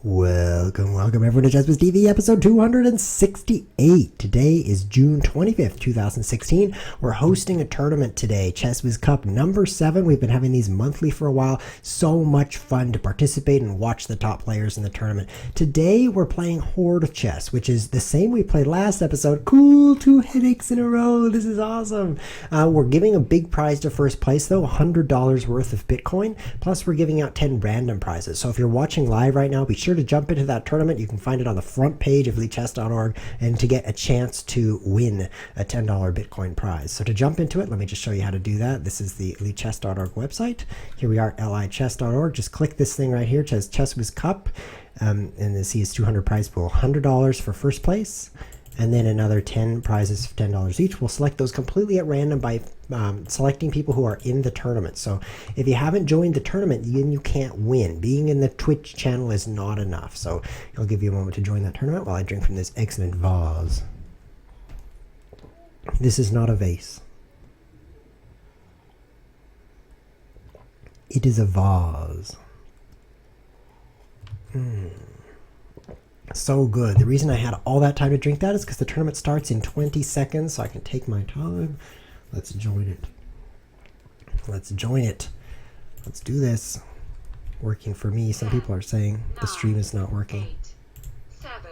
Welcome everyone to ChessWhiz TV episode 268. Today is June 25th, 2016. We're hosting a tournament today, ChessWhiz Cup number 7. We've been having these monthly for a while. So much fun to participate and watch the top players in the tournament. Today we're playing Horde Chess, which is the same we played last episode. Cool, 2 headaches in a row. This is awesome. We're giving a big prize to first place though, $100 worth of Bitcoin. Plus we're giving out 10 random prizes. So if you're watching live right now, be sure to jump into that tournament. You can find it on the front page of elitechess.org and to get a chance to win a $10 Bitcoin prize. So to jump into it, let me just show you how to do that. This is the elitechess.org website. Here we are, lichess.org. Just click this thing right here. It says ChessWhiz Cup. And then see it's 200 prize pool, $100 for first place. And then another 10 prizes for $10 each. We'll select those completely at random by selecting people who are in the tournament. So if you haven't joined the tournament, then you can't win. Being in the Twitch channel is not enough. So I'll give you a moment to join that tournament while I drink from this excellent vase. This is not a vase. It is a vase. So good. The reason I had all that time to drink that is because the tournament starts in 20 seconds, so I can take my time. Let's join it. Let's join it. Let's do this. Working for me. Some people are saying the stream is not working. 8, 7,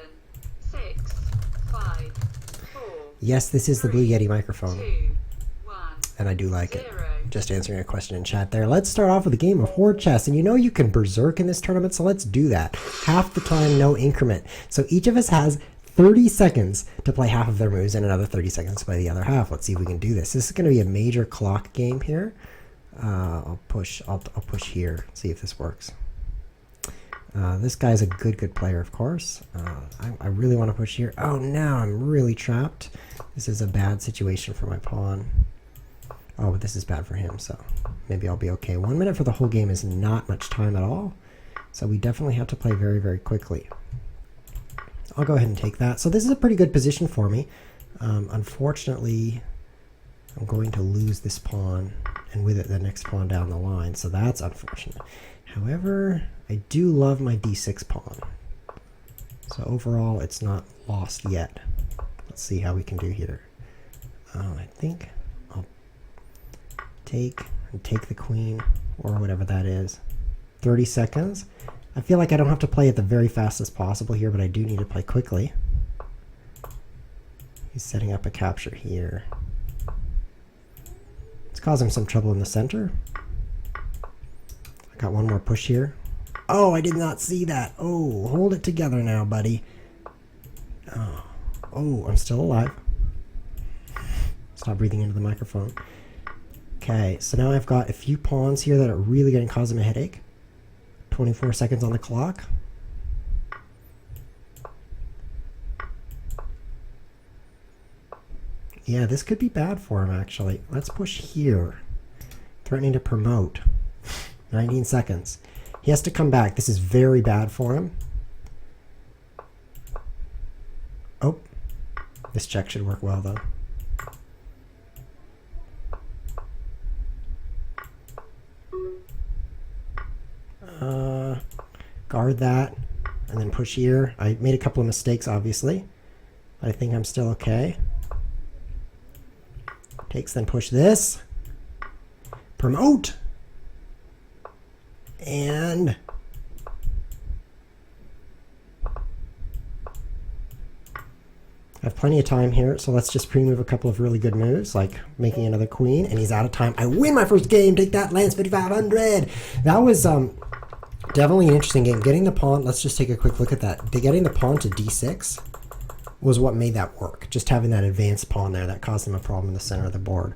6, 5, 4, yes, this is the Blue Yeti microphone. 2, 1, and I do like 0. it. Just answering a question in chat there. Let's start off with a game of Horde Chess. And you know you can berserk in this tournament, so let's do that. Half the time, no increment. So each of us has 30 seconds to play half of their moves and another 30 seconds to play the other half. Let's see if we can do this. This is going to be a major clock game here. I'll push here, see if this works. This guy's a good player, of course. I really want to push here. Oh, now I'm really trapped. This is a bad situation for my pawn. Oh, but this is bad for him, so maybe I'll be okay. 1 minute for the whole game is not much time at all. So we definitely have to play very quickly. I'll go ahead and take that. So this is a pretty good position for me. Unfortunately, I'm going to lose this pawn, and with it the next pawn down the line. So that's unfortunate. However, I do love my d6 pawn. So overall, it's not lost yet. Let's see how we can do here. I think I'll take the queen, or whatever that is. 30 seconds. I feel like I don't have to play it the very fastest possible here, but I do need to play quickly. He's setting up a capture here. It's causing some trouble in the center. I got one more push here. Oh, I did not see that. Oh, hold it together now, buddy. Oh, I'm still alive. Stop breathing into the microphone. Okay, so now I've got a few pawns here that are really going to cause him a headache. 24 seconds on the clock. Yeah, this could be bad for him, actually. Let's push here. Threatening to promote. 19 seconds. He has to come back. This is very bad for him. Oh, this check should work well, though. Guard that, and then push here. I made a couple of mistakes, obviously, but I think I'm still okay. Takes, then push this. Promote! And I have plenty of time here, so let's just pre-move a couple of really good moves, like making another queen, and he's out of time. I win my first game! Take that, Lance 5500! That was definitely an interesting game. Getting the pawn, let's just take a quick look at that. Getting the pawn to d6 was what made that work. Just having that advanced pawn there, that caused him a problem in the center of the board.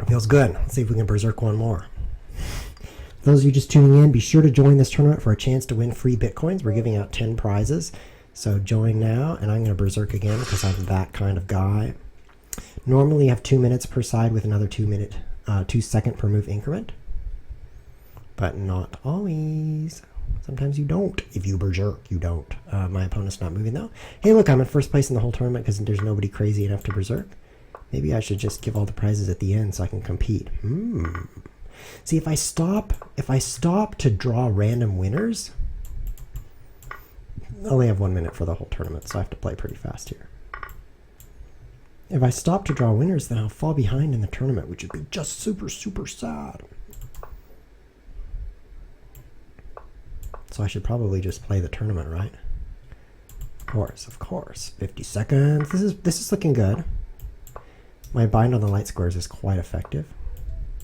Feels good. Let's see if we can berserk one more. For those of you just tuning in, be sure to join this tournament for a chance to win free Bitcoins. We're giving out 10 prizes. So join now, and I'm going to berserk again because I'm that kind of guy. Normally you have 2 minutes per side with another 2 second per move increment. But not always. Sometimes you don't. If you berserk, you don't. My opponent's not moving though. Hey, look, I'm in first place in the whole tournament because there's nobody crazy enough to berserk. Maybe I should just give all the prizes at the end so I can compete. See, if I stop to draw random winners, I only have 1 minute for the whole tournament, so I have to play pretty fast here. If I stop to draw winners, then I'll fall behind in the tournament, which would be just super, super sad. So I should probably just play the tournament, right? Of course, of course. 50 seconds. This is looking good. My bind on the light squares is quite effective.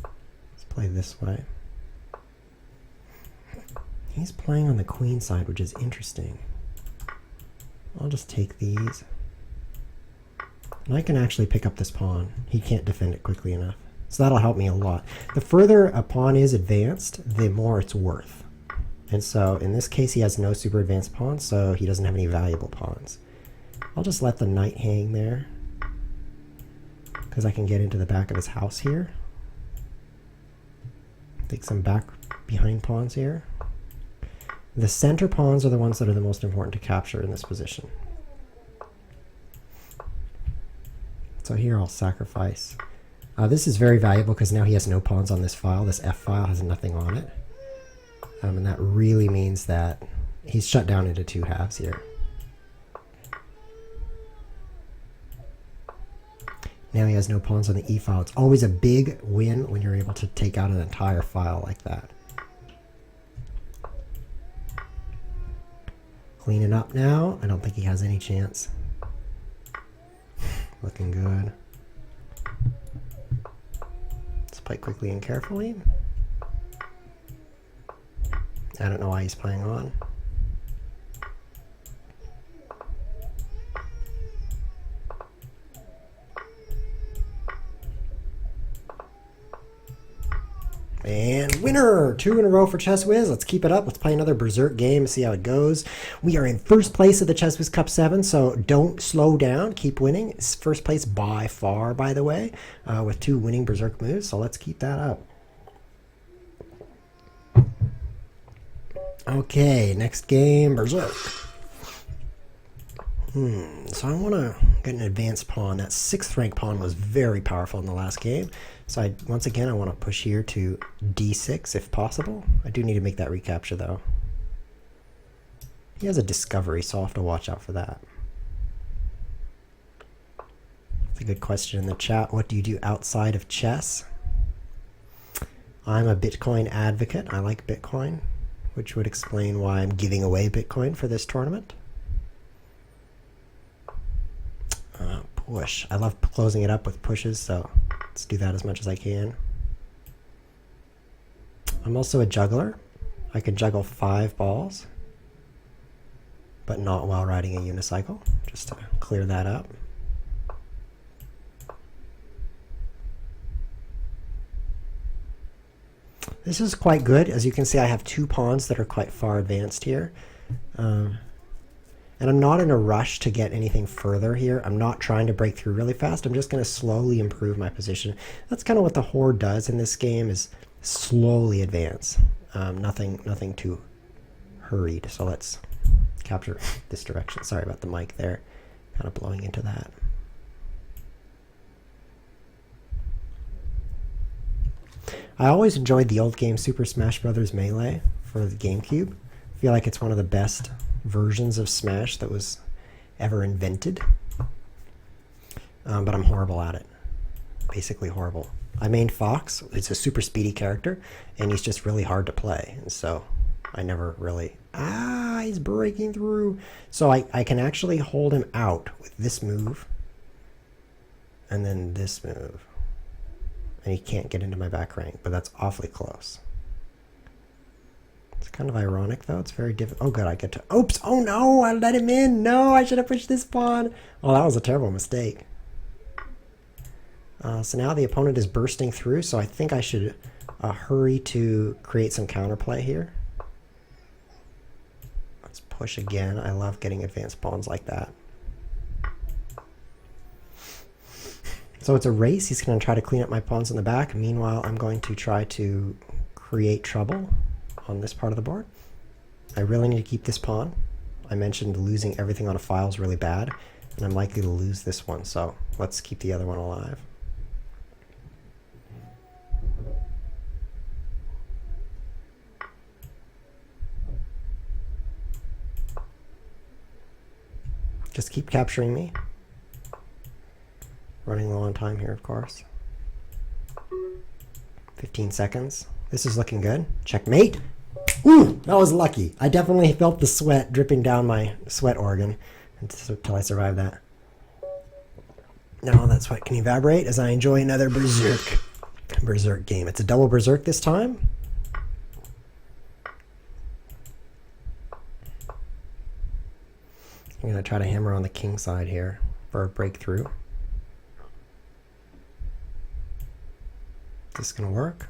Let's play this way. He's playing on the queen side, which is interesting. I'll just take these. And I can actually pick up this pawn. He can't defend it quickly enough. So that'll help me a lot. The further a pawn is advanced, the more it's worth. And so in this case, he has no super advanced pawns, so he doesn't have any valuable pawns. I'll just let the knight hang there, because I can get into the back of his house here. Take some back behind pawns here. The center pawns are the ones that are the most important to capture in this position. So here I'll sacrifice. This is very valuable because now he has no pawns on this file. This F file has nothing on it. And that really means that he's shut down into 2 halves here. Now he has no pawns on the E file. It's always a big win when you're able to take out an entire file like that. Cleaning up now. I don't think he has any chance. Looking good. Let's play quickly and carefully. I don't know why he's playing on. And winner! 2 in a row for ChessWhiz. Let's keep it up. Let's play another berserk game and see how it goes. We are in first place of the ChessWhiz Cup 7, so don't slow down. Keep winning. It's first place by far, by the way, with 2 winning berserk moves, so let's keep that up. Okay, next game, berserk. So I want to get an advanced pawn. That 6th rank pawn was very powerful in the last game. So once again, I want to push here to d6 if possible. I do need to make that recapture though. He has a discovery, so I'll have to watch out for that. That's a good question in the chat. What do you do outside of chess? I'm a Bitcoin advocate. I like Bitcoin, which would explain why I'm giving away Bitcoin for this tournament. Push. I love closing it up with pushes, so let's do that as much as I can. I'm also a juggler. I can juggle 5 balls, but not while riding a unicycle, just to clear that up. This is quite good. As you can see, I have 2 pawns that are quite far advanced here. And I'm not in a rush to get anything further here. I'm not trying to break through really fast. I'm just going to slowly improve my position. That's kind of what the Horde does in this game, is slowly advance. Nothing too hurried. So let's capture this direction. Sorry about the mic there. Kind of blowing into that. I always enjoyed the old game Super Smash Bros. Melee for the GameCube. I feel like it's one of the best versions of Smash that was ever invented. But I'm horrible at it. Basically horrible. I mained Fox. It's a super speedy character, and he's just really hard to play. And so I never really... he's breaking through. So I can actually hold him out with this move, and then this move. And he can't get into my back rank, but that's awfully close. It's kind of ironic, though. It's very difficult. Oh, good, I get to... Oops! Oh, no! I let him in! No, I should have pushed this pawn! Oh, that was a terrible mistake. So now the opponent is bursting through, so I think I should hurry to create some counterplay here. Let's push again. I love getting advanced pawns like that. So it's a race. He's going to try to clean up my pawns in the back. Meanwhile, I'm going to try to create trouble on this part of the board. I really need to keep this pawn. I mentioned losing everything on a file is really bad, and I'm likely to lose this one, so let's keep the other one alive. Just keep capturing me. Running low on time here, of course. 15 seconds. This is looking good. Checkmate. Ooh, that was lucky. I definitely felt the sweat dripping down my sweat organ until I survived that. Now that sweat can evaporate as I enjoy another berserk game. It's a double berserk this time. I'm going to try to hammer on the king side here for a breakthrough. Is this going to work?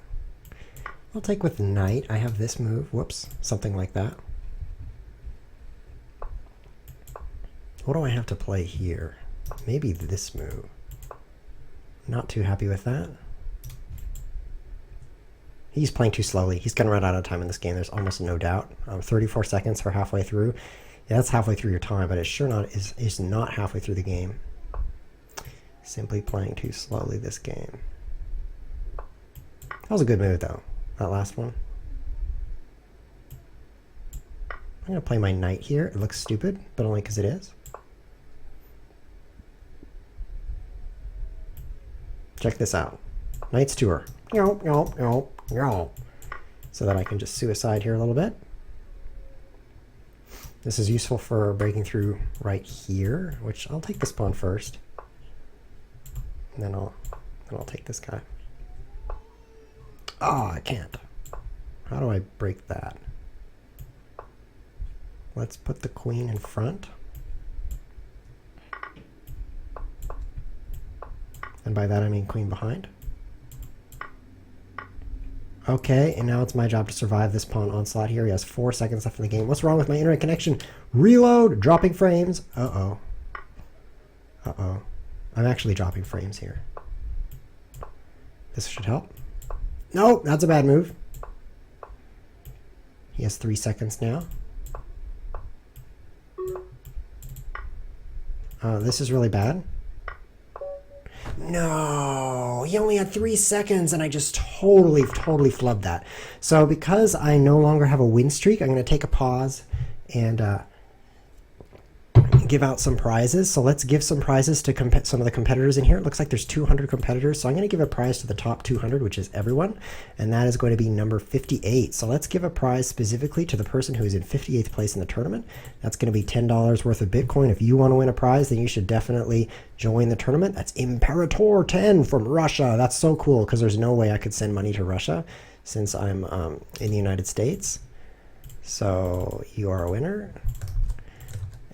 I'll take with knight. I have this move. Whoops. Something like that. What do I have to play here? Maybe this move. Not too happy with that. He's playing too slowly. He's going to run out of time in this game. There's almost no doubt. 34 seconds for halfway through. Yeah, that's halfway through your time, but it sure not is not halfway through the game. Simply playing too slowly this game. That was a good move, though. That last one. I'm going to play my knight here. It looks stupid, but only because it is. Check this out. Knight's tour. So that I can just suicide here a little bit. This is useful for breaking through right here, which I'll take this pawn first. And then I'll take this guy. Ah, I can't. How do I break that? Let's put the queen in front. And by that I mean queen behind. Okay, and now it's my job to survive this pawn onslaught here. He has 4 seconds left in the game. What's wrong with my internet connection? Reload! Dropping frames. Uh-oh. Uh-oh. I'm actually dropping frames here. This should help. No, that's a bad move. He has 3 seconds now. This is really bad. No, he only had 3 seconds and I just totally flubbed that. So because I no longer have a win streak, I'm going to take a pause and give out some prizes. So let's give some prizes to some of the competitors in here. It looks like there's 200 competitors. So I'm going to give a prize to the top 200, which is everyone. And that is going to be number 58. So let's give a prize specifically to the person who is in 58th place in the tournament. That's going to be $10 worth of Bitcoin. If you want to win a prize, then you should definitely join the tournament. That's Imperator 10 from Russia. That's so cool because there's no way I could send money to Russia since I'm in the United States. So you are a winner.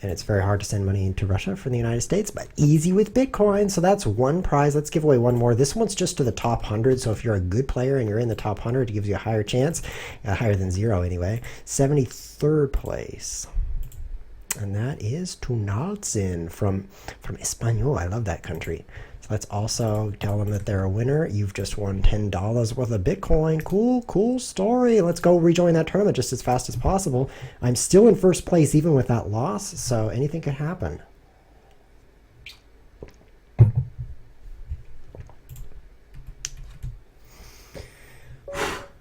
And it's very hard to send money into Russia from the United States, but easy with Bitcoin. So that's one prize. Let's give away one more. This one's just to the top 100. So if you're a good player and you're in the top 100, it gives you a higher chance. Higher than 0 anyway. 73rd place. And that is Tunaltsin from Espanol. I love that country. So let's also tell them that they're a winner. You've just won $10 worth of Bitcoin. Cool story. Let's go rejoin that tournament just as fast as possible. I'm still in first place even with that loss, so anything could happen.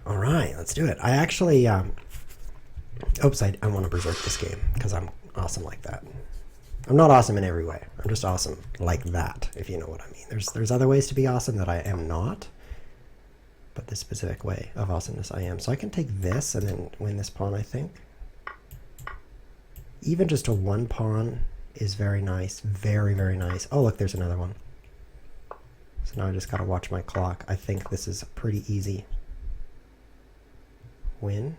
All right, let's do it. I actually, oops, I want to berserk this game because I'm awesome like that. I'm not awesome in every way. I'm just awesome like that, if you know what I mean. There's other ways to be awesome that I am not, but this specific way of awesomeness I am. So I can take this and then win this pawn, I think. Even just a one pawn is very nice. Very nice. Oh, look, there's another one. So now I just got to watch my clock. I think this is a pretty easy win,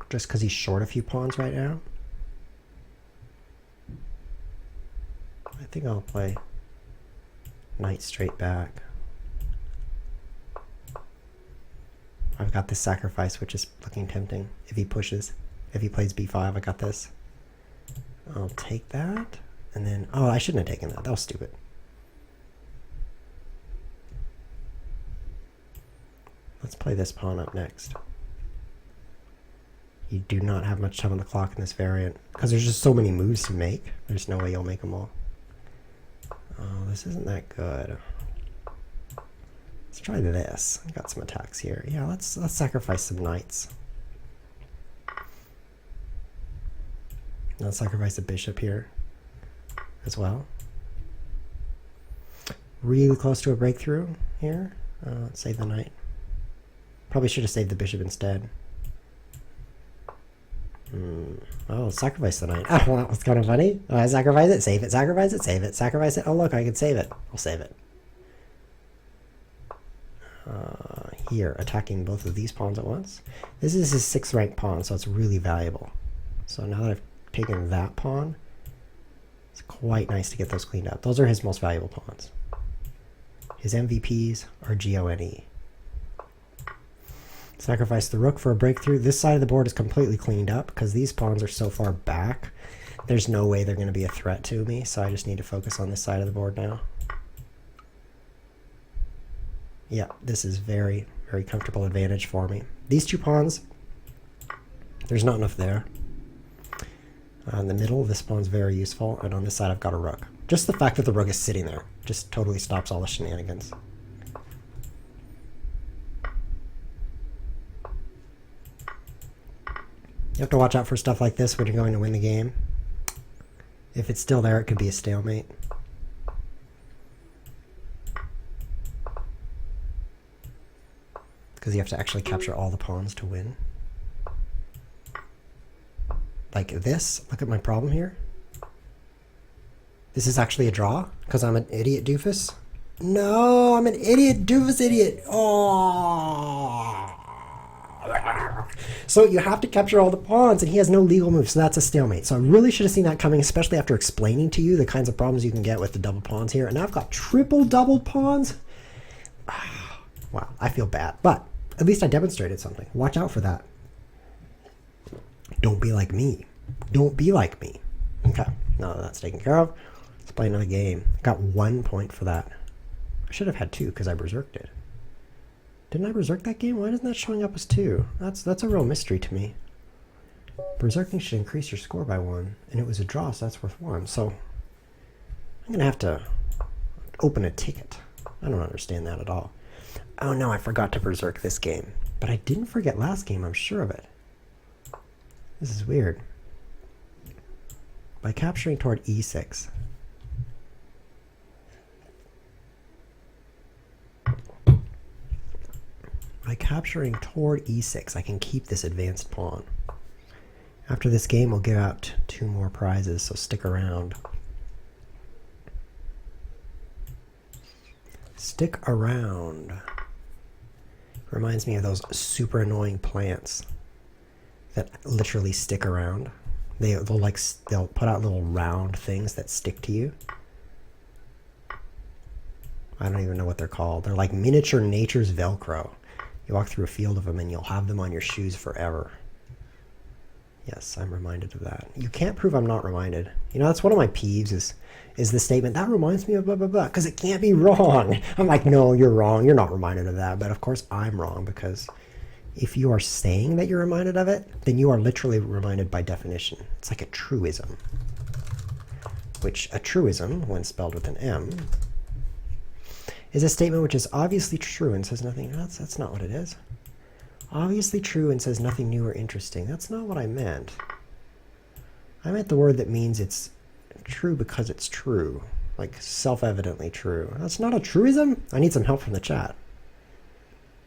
just because he's short a few pawns right now. I think I'll play knight straight back. I've got this sacrifice, which is looking tempting. If he pushes, if he plays b5, I got this. I'll take that, and then, oh, I shouldn't have taken that. That was stupid. Let's play this pawn up next. You do not have much time on the clock in this variant, because there's just so many moves to make. There's no way you'll make them all. Oh, this isn't that good. Let's try this. I got some attacks here. Yeah, let's sacrifice some knights. Let's sacrifice a bishop here. as well. Really close to a breakthrough here. Let's save the knight. Probably should have saved the bishop instead. Oh, sacrifice the knight. Oh, well, that was kind of funny. Oh, I sacrifice it, save it, sacrifice it, save it, sacrifice it. Oh, look, I can save it. I'll save it. Here, attacking both of these pawns at once. This is his 6th rank pawn, so it's really valuable. So now that I've taken that pawn, it's quite nice to get those cleaned up. Those are his most valuable pawns. His MVPs are GONE. Sacrifice the rook for a breakthrough. This side of the board is completely cleaned up because these pawns are so far back. There's no way they're going to be a threat to me, so I just need to focus on this side of the board now. Yeah, this is very, very comfortable advantage for me. These 2 pawns, there's not enough there. In the middle, this pawn's very useful, and on this side I've got a rook. Just the fact that the rook is sitting there just totally stops all the shenanigans. You have to watch out for stuff like this when you're going to win the game. If it's still there, it could be a stalemate. Because you have to actually capture all the pawns to win. Like this, look at my problem here. This is actually a draw, because I'm an idiot doofus. No, I'm an idiot doofus idiot. Oh. So you have to capture all the pawns, and he has no legal moves, so that's a stalemate. So I really should have seen that coming, especially after explaining to you the kinds of problems you can get with the double pawns here. And now I've got triple double pawns. Wow, I feel bad. But at least I demonstrated something. Watch out for that. Don't be like me. Don't be like me. Okay, now that that's taken care of, let's play another game. I got 1 point for that. I should have had 2 because I berserked it. Didn't I berserk that game? Why isn't that showing up as 2? That's a real mystery to me. Berserking should increase your score by 1, and it was a draw, so that's worth 1. So I'm going to have to open a ticket. I don't understand that at all. Oh no, I forgot to berserk this game. But I didn't forget last game, I'm sure of it. This is weird. By capturing toward e6. By capturing toward e6, I can keep this advanced pawn. After this game, we'll give out 2 more prizes, so stick around. Stick around. Reminds me of those super annoying plants that literally stick around. They'll put out little round things that stick to you. I don't even know what they're called. They're like miniature nature's Velcro. You walk through a field of them and you'll have them on your shoes forever. Yes, I'm reminded of that. You can't prove I'm not reminded. You know, that's one of my peeves is the statement, that reminds me of blah, blah, blah, because it can't be wrong. I'm like, no, you're wrong. You're not reminded of that. But of course I'm wrong, because if you are saying that you're reminded of it, then you are literally reminded by definition. It's like a truism. Which a truism, when spelled with an M, is a statement which is obviously true and says nothing. That's not what it is. Obviously true and says nothing new or interesting. That's not what I meant. I meant the word that means it's true because it's true. Like self-evidently true. That's not a truism? I need some help from the chat.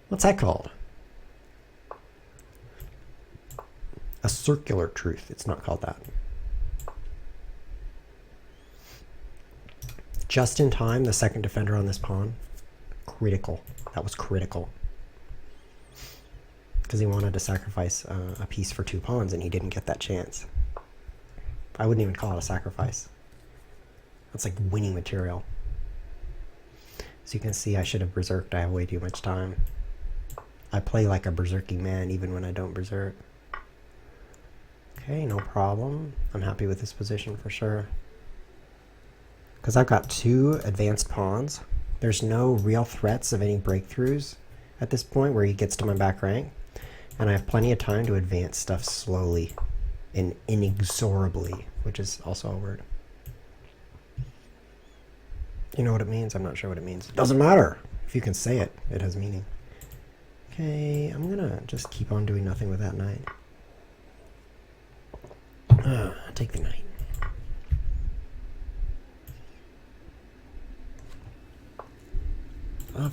What's that called? A circular truth. It's not called that. Just in time, the second defender on this pawn. Critical. That was critical. Because he wanted to sacrifice a piece for 2 pawns, and he didn't get that chance. I wouldn't even call it a sacrifice. That's like winning material. As you can see, I should have berserked. I have way too much time. I play like a berserking man, even when I don't berserk. Okay, no problem. I'm happy with this position for sure. Because I've got 2 advanced pawns. There's no real threats of any breakthroughs at this point where he gets to my back rank. And I have plenty of time to advance stuff slowly and inexorably, which is also a word. You know what it means? I'm not sure what it means. Doesn't matter. If you can say it, it has meaning. Okay, I'm gonna just keep on doing nothing with that knight. Take the knight.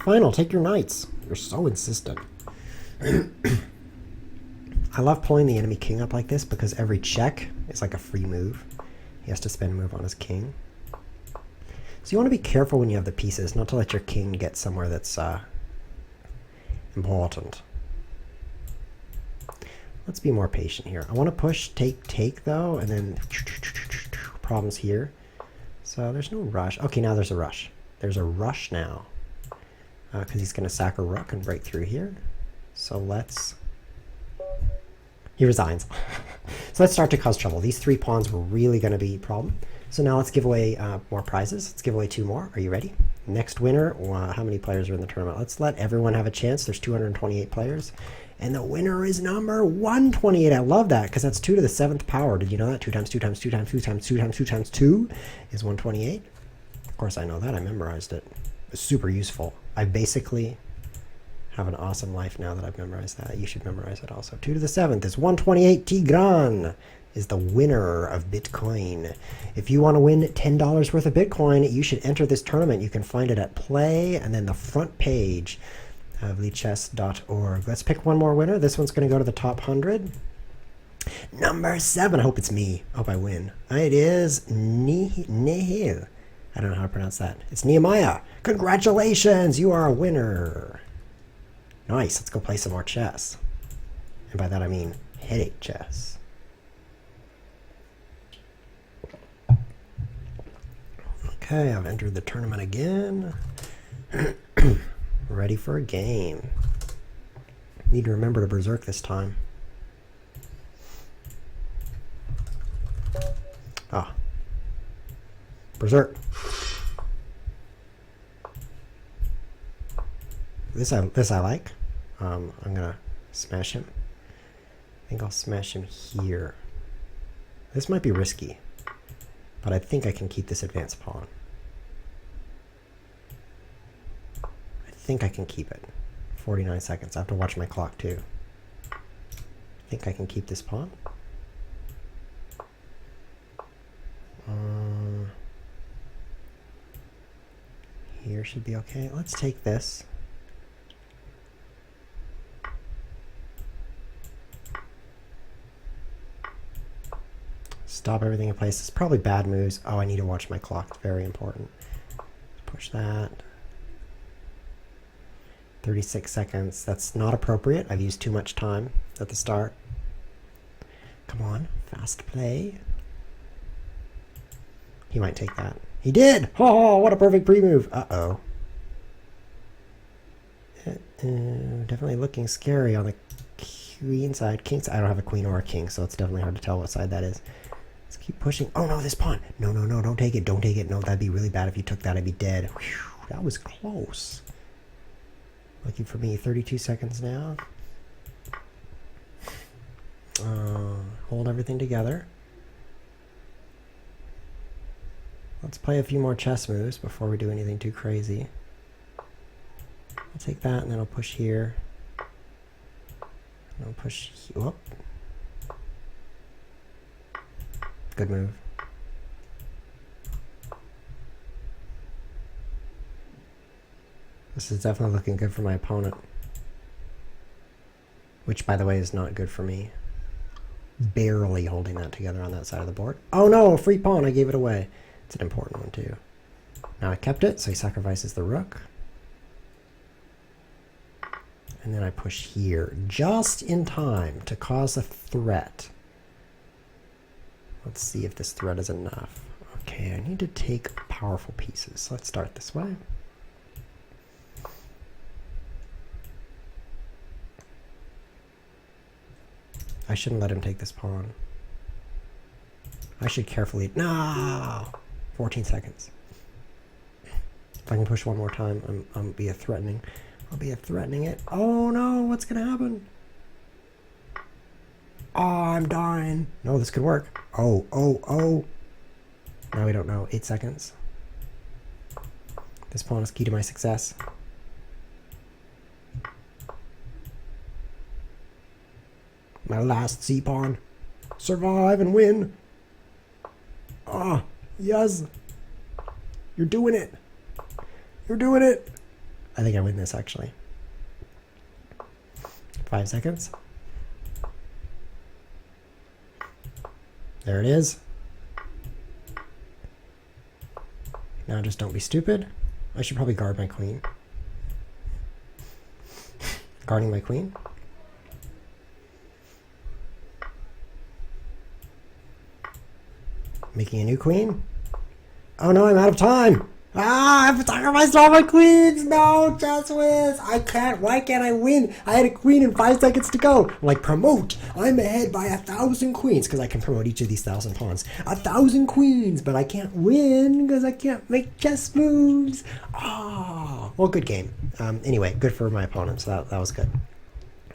final. Take your knights. You're so insistent. I love pulling the enemy king up like this because every check is like a free move. He has to spend a move on his king. So you want to be careful when you have the pieces, not to let your king get somewhere that's important. Let's be more patient here. I want to push, take though, and then problems here. So there's no rush. Okay, now there's a rush. There's a rush now. Because he's going to sack a rook and break through here. So let's... He resigns. So let's start to cause trouble. These 3 pawns were really going to be a problem. So now let's give away more prizes. Let's give away 2 more. Are you ready? Next winner. How many players are in the tournament? Let's let everyone have a chance. There's 228 players. And the winner is number 128. I love that because that's 2 to the 7th power. Did you know that? 2 times 2 times 2 times 2 times 2 times 2 times 2 is 128. Of course I know that. I memorized it. It's super useful. I basically have an awesome life now that I've memorized that. You should memorize it also. 2 to the 7th is 128. Tigran is the winner of Bitcoin. If you want to win $10 worth of Bitcoin, you should enter this tournament. You can find it at play and then the front page of chess.org. Let's pick one more winner. This one's going to go to the top 100. Number 7. I hope it's me. I hope I win. It is Nihil. I don't know how to pronounce that. It's Nehemiah. Congratulations. You are a winner. Nice. Let's go play some more chess. And by that I mean headache chess. Okay, I've entered the tournament again. Ready for a game. Need to remember to berserk this time. Ah. Berserk. This I like. I'm gonna smash him. I think I'll smash him here. This might be risky, but I think I can keep this advanced pawn. I think I can keep it. 49 seconds. I have to watch my clock too. I think I can keep this pawn. Here should be okay. Let's take this. Stop everything in place. It's probably bad moves. Oh, I need to watch my clock. It's very important. Push that. 36 seconds. That's not appropriate. I've used too much time at the start. Come on. Fast play. He might take that. He did! Oh, what a perfect pre-move. Uh-oh. Definitely looking scary on the queen side. King side. I don't have a queen or a king, so it's definitely hard to tell what side that is. Let's keep pushing. Oh, no, this pawn. No, no, no, don't take it. Don't take it. No, that'd be really bad if you took that. I'd be dead. Whew, that was close. Lucky for me. 32 seconds now. Hold everything together. Let's play a few more chess moves before we do anything too crazy. I'll take that and then I'll push here. And I'll push here. Whoop. Good move. This is definitely looking good for my opponent. Which, by the way, is not good for me. Barely holding that together on that side of the board. Oh no, a free pawn. I gave it away. It's an important one too. Now I kept it, so he sacrifices the rook. And then I push here, just in time to cause a threat. Let's see if this threat is enough. Okay, I need to take powerful pieces. Let's start this way. I shouldn't let him take this pawn. I should carefully... No! 14 seconds. If I can push one more time, I'll be a threatening. I'll be a threatening it. Oh no, what's gonna happen? Oh, I'm dying. No, this could work. Oh, oh, oh. Now we don't know. 8 seconds. This pawn is key to my success. My last C pawn. Survive and win. Ah, yes. You're doing it. You're doing it. I think I win this, actually. 5 seconds. There it is. Now just don't be stupid. I should probably guard my queen. Guarding my queen. Making a new queen. Oh no, I'm out of time. Ah, I've sacrificed all my queens. No, ChessWhiz. I can't. Why can't I win? I had a queen in 5 seconds to go. I'm like, promote. I'm ahead by 1,000 queens because I can promote each of these 1,000 pawns. 1,000 queens, but I can't win because I can't make chess moves. Ah, well, good game. Anyway, good for my opponent. So that was good.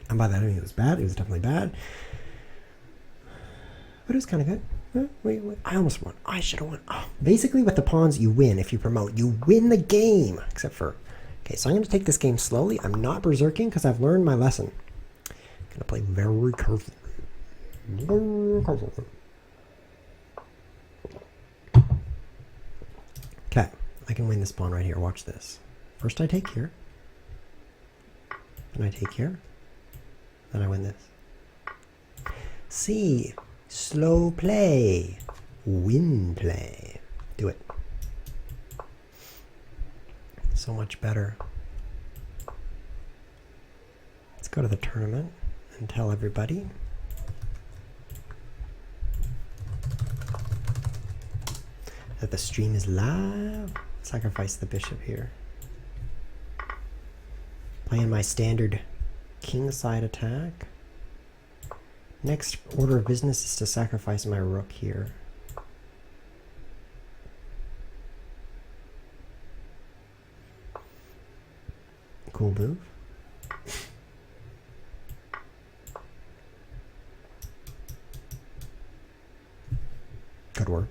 And by that I mean it was bad. It was definitely bad, but it was kind of good. Wait, I almost won. I should have won. Oh. Basically, with the pawns, you win if you promote. You win the game, except for... Okay, so I'm going to take this game slowly. I'm not berserking because I've learned my lesson. I'm going to play very carefully. Very carefully. Okay, I can win this pawn right here. Watch this. First I take here. Then I take here. Then I win this. See... Slow play. Win play. Do it. So much better. Let's go to the tournament and tell everybody. That the stream is live. Sacrifice the bishop here. Playing my standard kingside attack. Next order of business is to sacrifice my rook here. Cool move. Good work.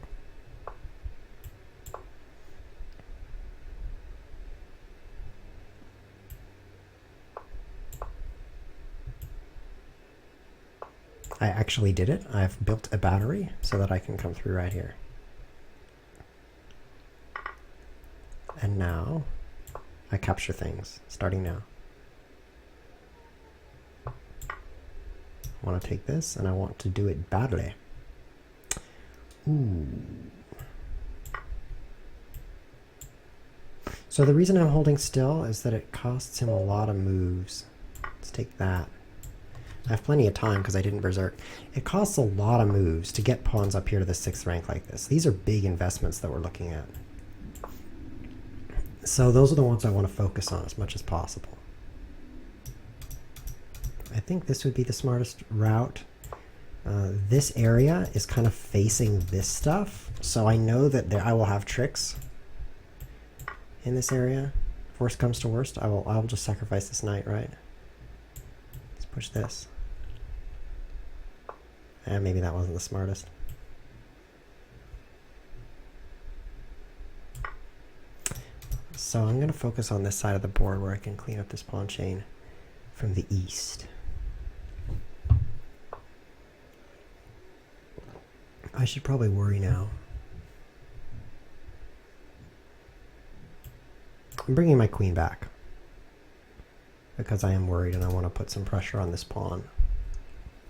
I actually did it. I've built a battery so that I can come through right here. And now I capture things, starting now. I want to take this and I want to do it badly. Ooh. So the reason I'm holding still is that it costs him a lot of moves. Let's take that. I have plenty of time because I didn't berserk. It costs a lot of moves to get pawns up here to the 6th rank like this. These are big investments that we're looking at. So those are the ones I want to focus on as much as possible. I think this would be the smartest route. This area is kind of facing this stuff, so I know that I will have tricks in this area. If worst comes to worst, I will just sacrifice this knight, right? Let's push this. And maybe that wasn't the smartest. So I'm going to focus on this side of the board where I can clean up this pawn chain from the east. I should probably worry now. I'm bringing my queen back because I am worried and I want to put some pressure on this pawn.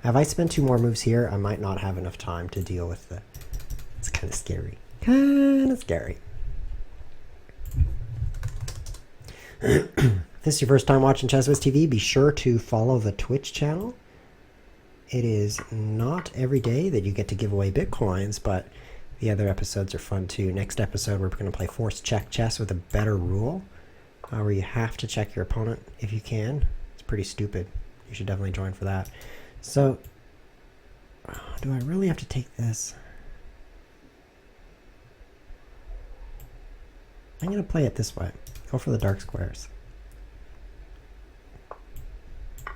If I spend 2 more moves here, I might not have enough time to deal with the... It's kind of scary. Kind of scary. If this is your first time watching ChessWhiz TV, be sure to follow the Twitch channel. It is not every day that you get to give away Bitcoins, but the other episodes are fun too. Next episode, we're going to play Force Check Chess with a better rule, where you have to check your opponent if you can. It's pretty stupid. You should definitely join for that. So, do I really have to take this? I'm going to play it this way. Go for the dark squares. Are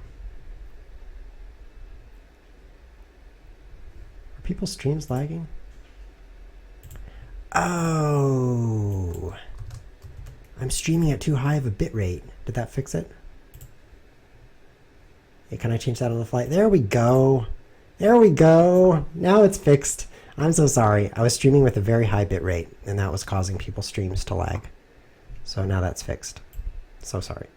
people's streams lagging? Oh! I'm streaming at too high of a bit rate. Did that fix it? Hey, can I change that on the fly? There we go. There we go. Now it's fixed. I'm so sorry. I was streaming with a very high bit rate, and that was causing people's streams to lag. So now that's fixed. So sorry.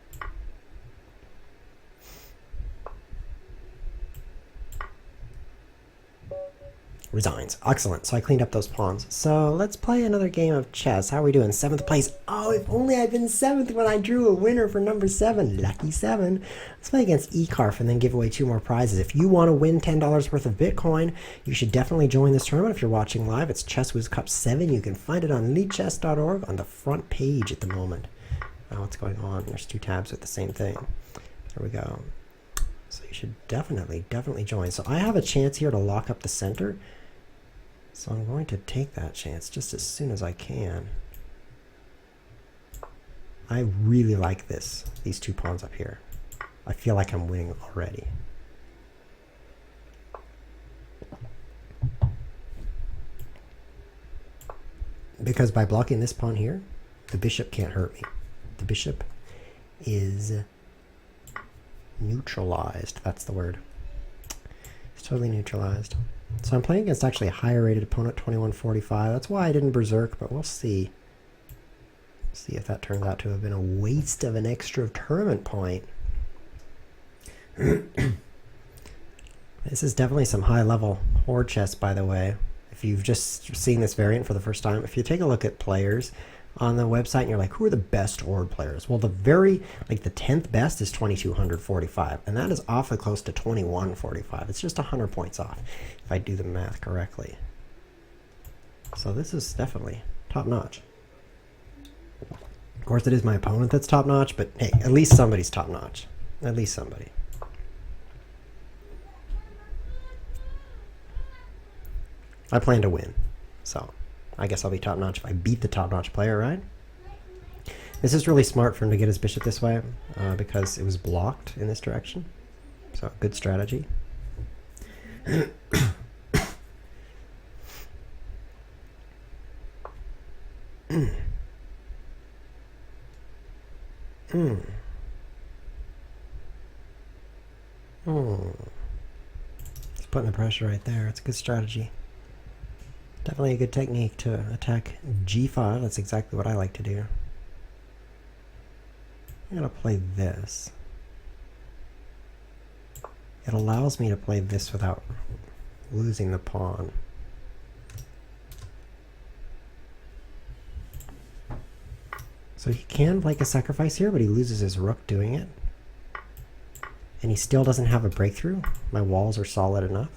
Resigns. Excellent. So I cleaned up those pawns. So let's play another game of chess. How are we doing? 7th place. Oh, if only I'd been 7th when I drew a winner for number 7. Lucky 7. Let's play against eCarf and then give away 2 more prizes. If you want to win $10 worth of Bitcoin, you should definitely join this tournament. If you're watching live, it's ChessWhiz Cup 7. You can find it on leadchess.org on the front page at the moment. Oh, what's going on? There's 2 tabs with the same thing. There we go. So you should definitely join. So I have a chance here to lock up the center. So I'm going to take that chance just as soon as I can. I really like these 2 pawns up here. I feel like I'm winning already. Because by blocking this pawn here, the bishop can't hurt me. The bishop is neutralized. That's the word. It's totally neutralized. So I'm playing against actually a higher rated opponent, 2145. That's why I didn't berserk, but we'll see. See if that turns out to have been a waste of an extra tournament point. This is definitely some high level Horde chess, by the way. If you've just seen this variant for the first time, if you take a look at players on the website and you're like, who are the best Horde players? Well, the 10th best is 2245, and that is awfully close to 2145. It's just 100 points off, if I do the math correctly. So this is definitely top notch. Of course, it is my opponent that's top notch, but hey, at least somebody's top notch. At least somebody. I plan to win, so I guess I'll be top-notch if I beat the top-notch player, right? This is really smart for him to get his bishop this way because it was blocked in this direction. So, good strategy. He's putting the pressure right there. It's a good strategy. Definitely a good technique to attack g5. That's exactly what I like to do. I'm going to play this. It allows me to play this without losing the pawn. So he can like a sacrifice here, but he loses his rook doing it. And he still doesn't have a breakthrough. My walls are solid enough.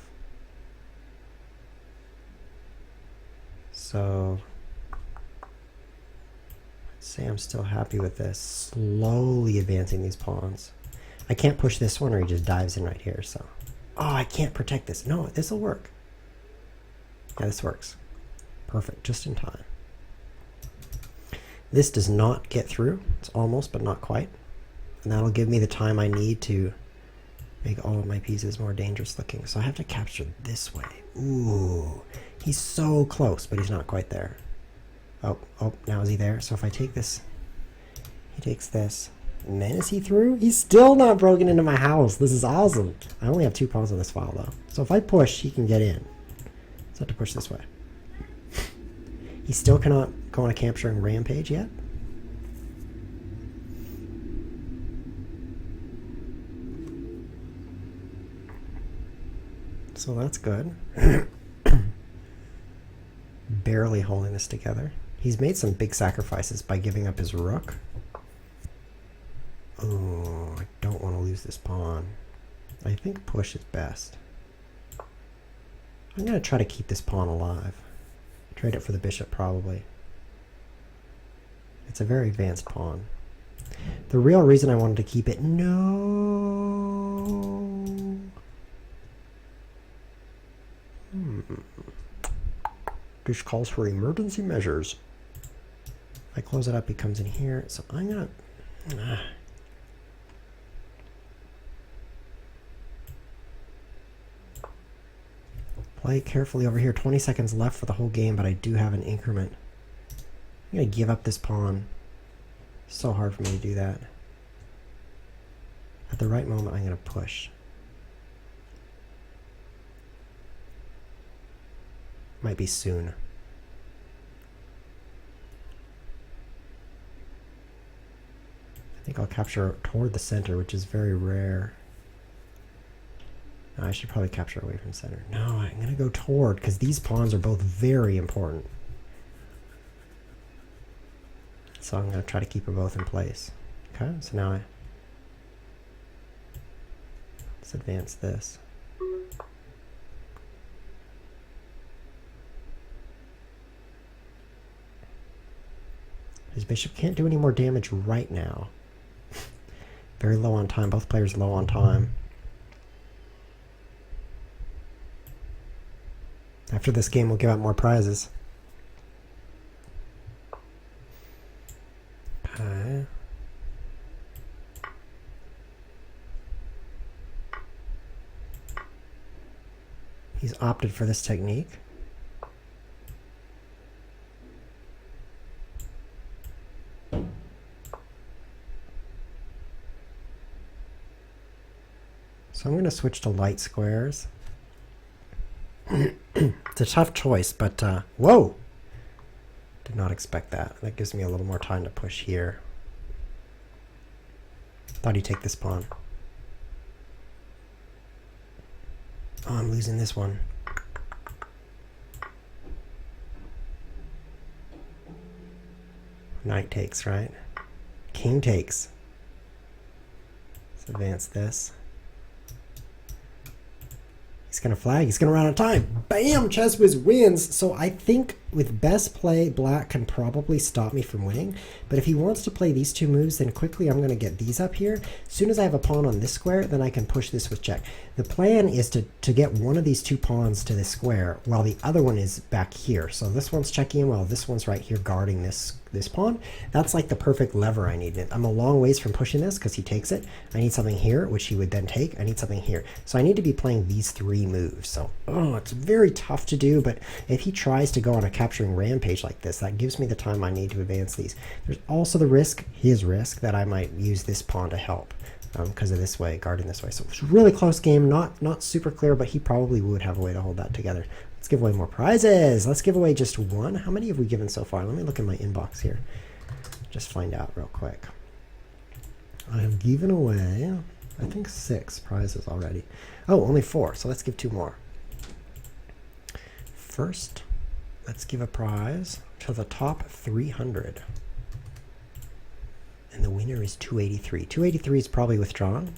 So, let's say I'm still happy with this. Slowly advancing these pawns. I can't push this one or he just dives in right here, so. Oh, I can't protect this. No, this will work. Yeah, this works. Perfect, just in time. This does not get through. It's almost, but not quite. And that'll give me the time I need to make all of my pieces more dangerous looking. So I have to capture this way. Ooh. He's so close, but he's not quite there. Oh, now is he there? So if I take this, he takes this. And then is he through? He's still not broken into my house. This is awesome. I only have 2 pawns on this file, though. So if I push, he can get in. So I have to push this way. He still cannot go on a capturing rampage yet. So that's good. Barely holding this together. He's made some big sacrifices by giving up his rook. Oh, I don't want to lose this pawn. I think push is best. I'm going to try to keep this pawn alive. Trade it for the bishop, probably. It's a very advanced pawn. The real reason I wanted to keep it... No! This calls for emergency measures. If I close it up, he comes in here. So I'm going to... Play carefully over here. 20 seconds left for the whole game, but I do have an increment. I'm going to give up this pawn. So hard for me to do that. At the right moment, I'm going to push. Might be soon. think I'll capture toward the center, which is very rare. No, I should probably capture away from center. No, I'm going to go toward, because these pawns are both very important. So I'm going to try to keep them both in place. Okay, so now let's advance this. His bishop can't do any more damage right now. Very low on time. Both players low on time. After this game, we'll give out more prizes. Okay. He's opted for this technique. So I'm going to switch to light squares. It's a tough choice, but whoa! Did not expect that. That gives me a little more time to push here. Thought he'd take this pawn. Oh, I'm losing this one. Knight takes, right? King takes. Let's advance this. He's going to flag. He's going to run out of time. Bam! ChessWhiz wins. So I think with best play, black can probably stop me from winning. But if he wants to play these two moves, then quickly I'm going to get these up here. As soon as I have a pawn on this square, then I can push this with check. The plan is to get one of these two pawns to this square while the other one is back here. So this one's checking in while this one's right here guarding this pawn. That's like the perfect lever I need. I'm a long ways from pushing this because he takes it. I need something here, which he would then take. I need something here. So I need to be playing these three moves. So, it's very tough to do, but if he tries to go on a capturing rampage like this, that gives me the time I need to advance these. There's also the risk, his risk, that I might use this pawn to help because of this way, guarding this way. So it's a really close game, not super clear, but he probably would have a way to hold that together. Let's give away more prizes. Let's give away just one. How many have we given so far? Let me look in my inbox here. Just find out real quick. I have given away, I think 6 prizes already. Oh, only 4, so let's give 2 more. First, let's give a prize to the top 300. And the winner is 283. 283 is probably withdrawn.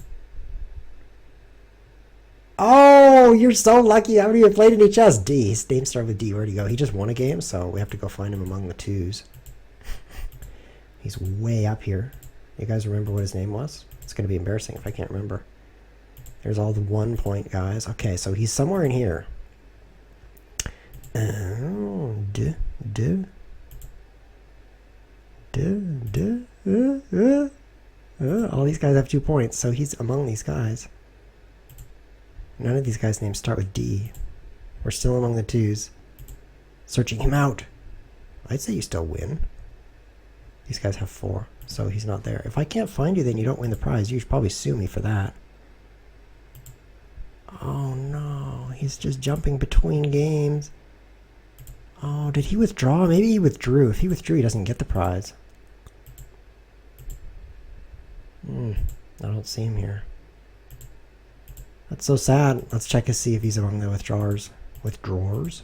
Oh, you're so lucky. I haven't even played any chess. D. His name started with D. Where'd he go? He just won a game, so we have to go find him among the 2s. He's way up here. You guys remember what his name was? It's going to be embarrassing if I can't remember. There's all the 1 point guys. Okay, so he's somewhere in here. All these guys have 2 points, so he's among these guys. None of these guys' names start with D. We're still among the 2s. Searching him out. I'd say you still win. These guys have 4, so he's not there. If I can't find you, then you don't win the prize. You should probably sue me for that. Oh no, he's just jumping between games. Oh, did he withdraw? Maybe he withdrew. If he withdrew, he doesn't get the prize. I don't see him here. That's so sad. Let's check to see if he's among the withdrawers. Withdrawers?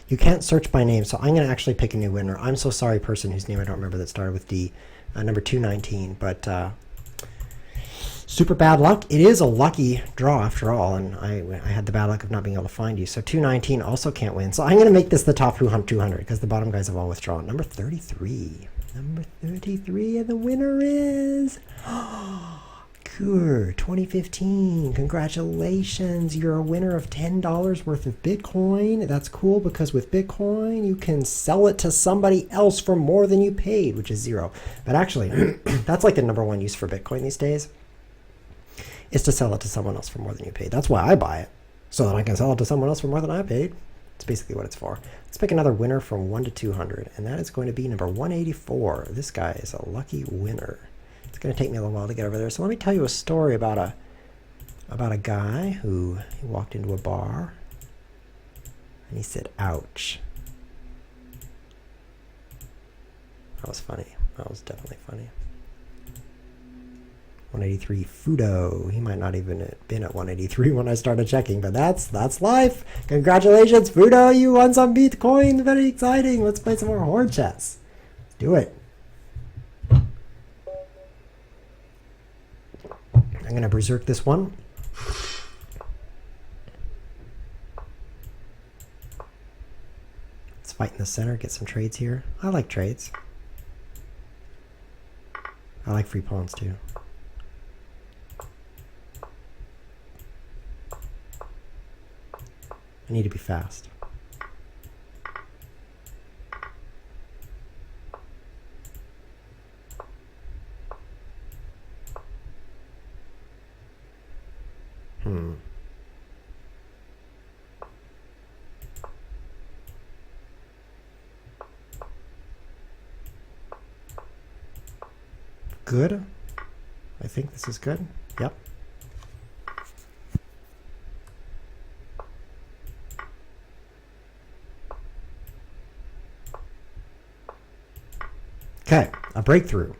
You can't search by name, so I'm going to actually pick a new winner. I'm so sorry, person whose name I don't remember that started with D. Number 219, but super bad luck. It is a lucky draw after all, and I had the bad luck of not being able to find you. So 219 also can't win. So I'm going to make this the top 200 because the bottom guys have all withdrawn. Number 33. Number 33, and the winner is... Cool, 2015. Congratulations. You're a winner of $10 worth of Bitcoin. That's cool because with Bitcoin, you can sell it to somebody else for more than you paid, which is 0. But actually, that's like the #1 use for Bitcoin these days, is to sell it to someone else for more than you paid. That's why I buy it, so that I can sell it to someone else for more than I paid. That's basically what it's for. Let's pick another winner from 1 to 200, and that is going to be number 184. This guy is a lucky winner. It's going to take me a little while to get over there. So let me tell you a story about a guy who he walked into a bar and he said, "Ouch." That was funny. That was definitely funny. 183 Fudo. He might not even have been at 183 when I started checking, but that's life. Congratulations, Fudo. You won some Bitcoin. Very exciting. Let's play some more Horde Chess. Let's do it. I'm going to berserk this one. Let's fight in the center, get some trades here. I like trades. I like free pawns too. I need to be fast. Good. I think this is good. Yep. Okay, a breakthrough.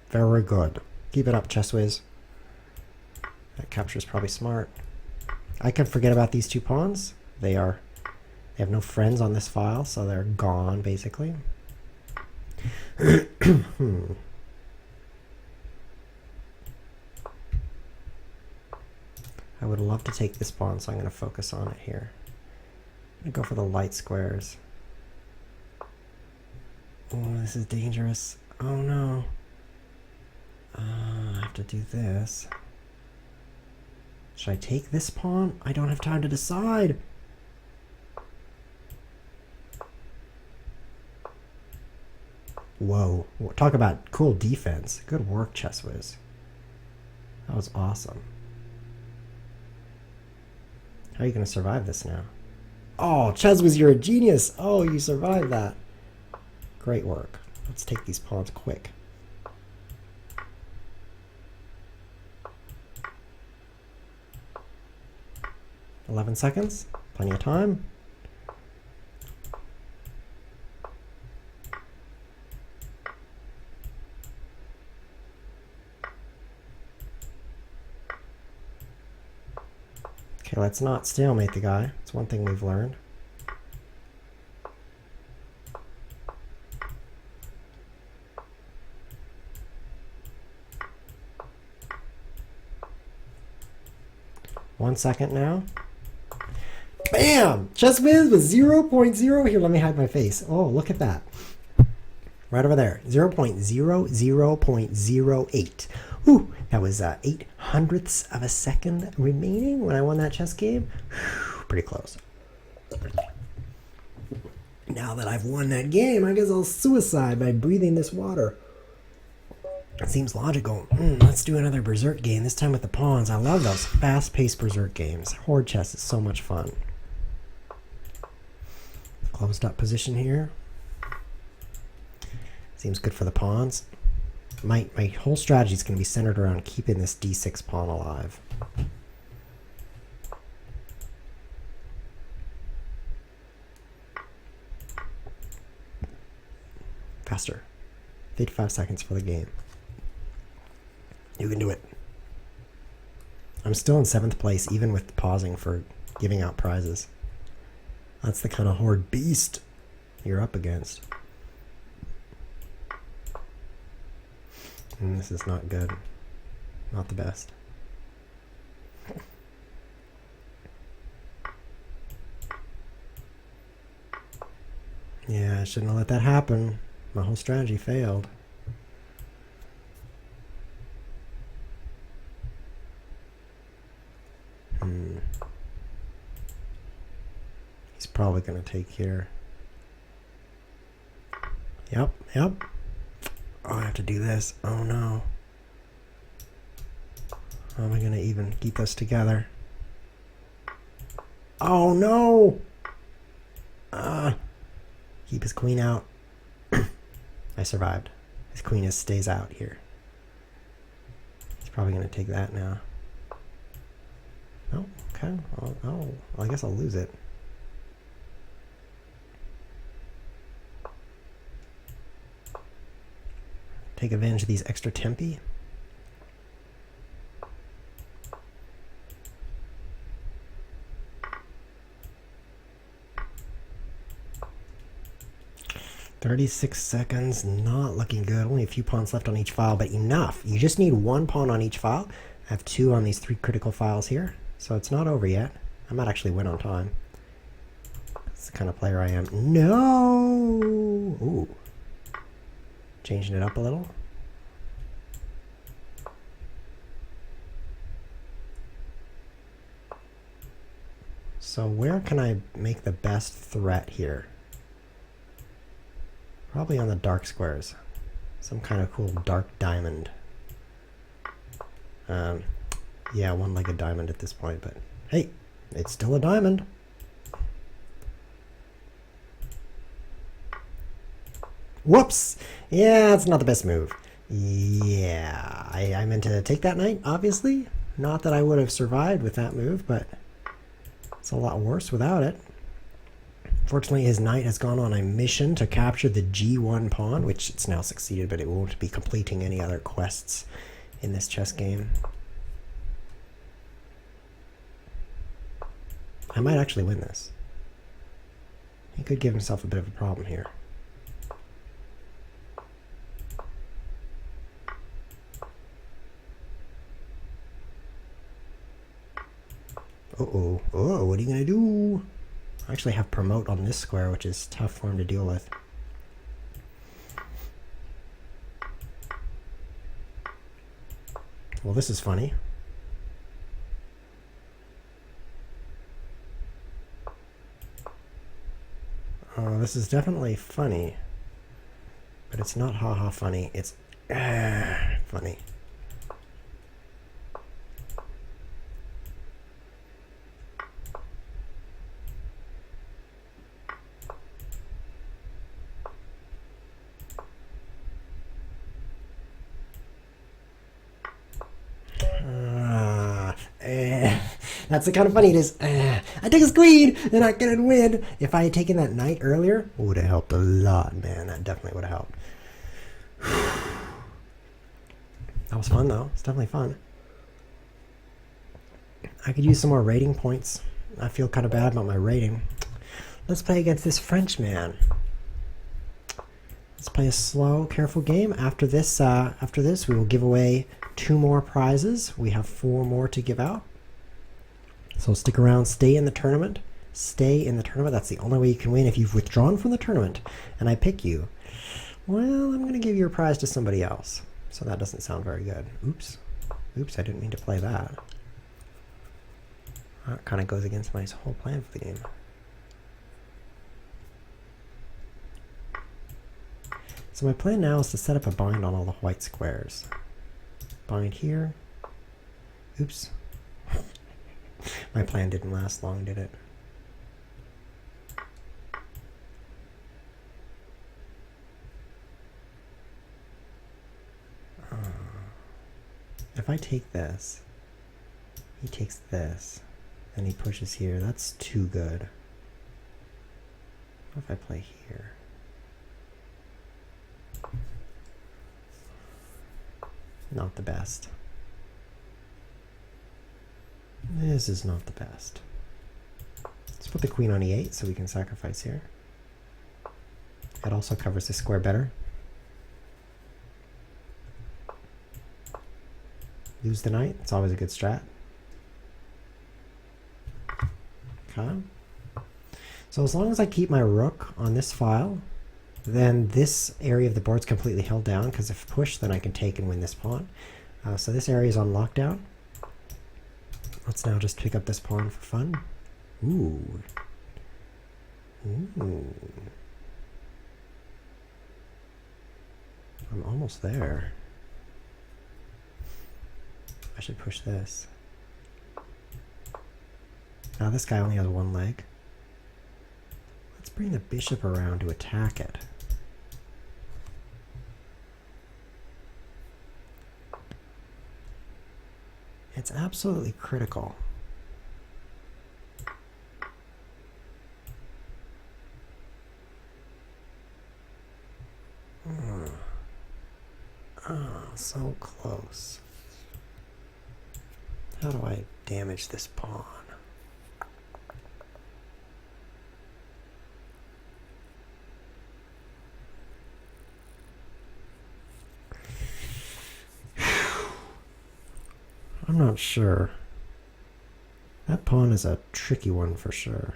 Very good. Keep it up, ChessWhiz. That capture is probably smart. I can forget about these two pawns. They have no friends on this file, so they're gone basically. I would love to take this pawn, so I'm going to focus on it here. I'm going to go for the light squares. Oh, this is dangerous. Oh no. I have to do this. Should I take this pawn? I don't have time to decide. Whoa. Talk about cool defense. Good work, ChessWhiz. That was awesome. How are you going to survive this now? Oh, ChessWhiz, you're a genius. Oh, you survived that. Great work. Let's take these pawns quick. $11 seconds. Plenty of time. Okay, let's not stalemate the guy. It's one thing we've learned. One second now. Bam! ChessWhiz was 0.0. Here, let me hide my face. Oh, look at that. Right over there. 0.00.08. Ooh, that was 8/100ths of a second remaining when I won that chess game. Whew, pretty close. Now that I've won that game, I guess I'll suicide by breathing this water. It seems logical. Let's do another berserk game, this time with the pawns. I love those fast-paced berserk games. Horde chess is so much fun. Closed up position here. Seems good for the pawns. My whole strategy is going to be centered around keeping this d6 pawn alive. Faster. 55 seconds for the game. You can do it. I'm still in 7th place, even with pausing for giving out prizes. That's the kind of horde beast you're up against. And this is not good. Not the best. Yeah, I shouldn't have let that happen. My whole strategy failed. He's probably going to take here. Yep. Oh, I have to do this. Oh no. How am I going to even keep this together? Oh no! Keep his queen out. I survived. His queen stays out here. He's probably going to take that now. Oh, okay. Oh, I guess I'll lose it. Take advantage of these extra tempi. 36 seconds, not looking good. Only a few pawns left on each file, but enough. You just need one pawn on each file. I have 2 on these 3 critical files here, so it's not over yet. I might actually win on time. That's the kind of player I am. No! Ooh. Changing it up a little. So where can I make the best threat here? Probably on the dark squares. Some kind of cool dark diamond. Yeah, one-legged diamond at this point, but hey, it's still a diamond. Whoops! Yeah, it's not the best move. Yeah, I meant to take that knight, obviously. Not that I would have survived with that move, but it's a lot worse without it. Fortunately, his knight has gone on a mission to capture the G1 pawn, which it's now succeeded, but it won't be completing any other quests in this chess game. I might actually win this. He could give himself a bit of a problem here. Uh-oh. Oh, what are you going to do? I actually have promote on this square, which is tough for him to deal with. Well, this is funny. This is definitely funny. But it's not haha funny. It's funny. That's the kind of funny it is. I took his queen and I couldn't win. If I had taken that knight earlier, it would have helped a lot, man. That definitely would have helped. That was fun, though. It's definitely fun. I could use some more rating points. I feel kind of bad about my rating. Let's play against this Frenchman. Let's play a slow, careful game. After this, we will give away 2 more prizes. We have 4 more to give out. So stick around, stay in the tournament. Stay in the tournament. That's the only way you can win. If you've withdrawn from the tournament and I pick you, well, I'm going to give your prize to somebody else. So that doesn't sound very good. Oops. Oops, I didn't mean to play that. That kind of goes against my whole plan for the game. So my plan now is to set up a bind on all the white squares. Bind here. Oops. My plan didn't last long, did it? If I take this, he takes this, and he pushes here. That's too good. What if I play here? Not the best. This is not the best. Let's put the queen on e8 so we can sacrifice here. It also covers this square better. Lose the knight. It's always a good strat. Okay. So as long as I keep my rook on this file, then this area of the board's completely held down, because if pushed, then I can take and win this pawn. So this area is on lockdown. Let's now just pick up this pawn for fun. Ooh. Ooh. I'm almost there. I should push this. Now this guy only has 1 leg. Let's bring the bishop around to attack it. It's absolutely critical. Oh, so close. How do I damage this pawn? I'm not sure. That pawn is a tricky one for sure.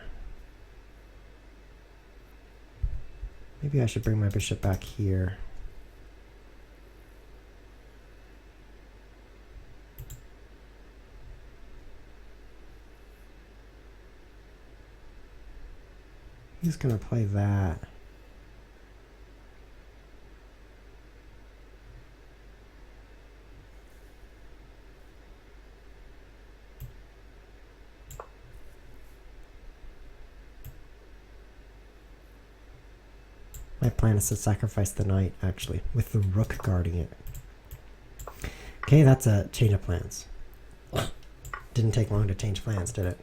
Maybe I should bring my bishop back here. He's going to play that. My plan is to sacrifice the knight, actually, with the rook guarding it. Okay, that's a change of plans. Didn't take long to change plans, did it?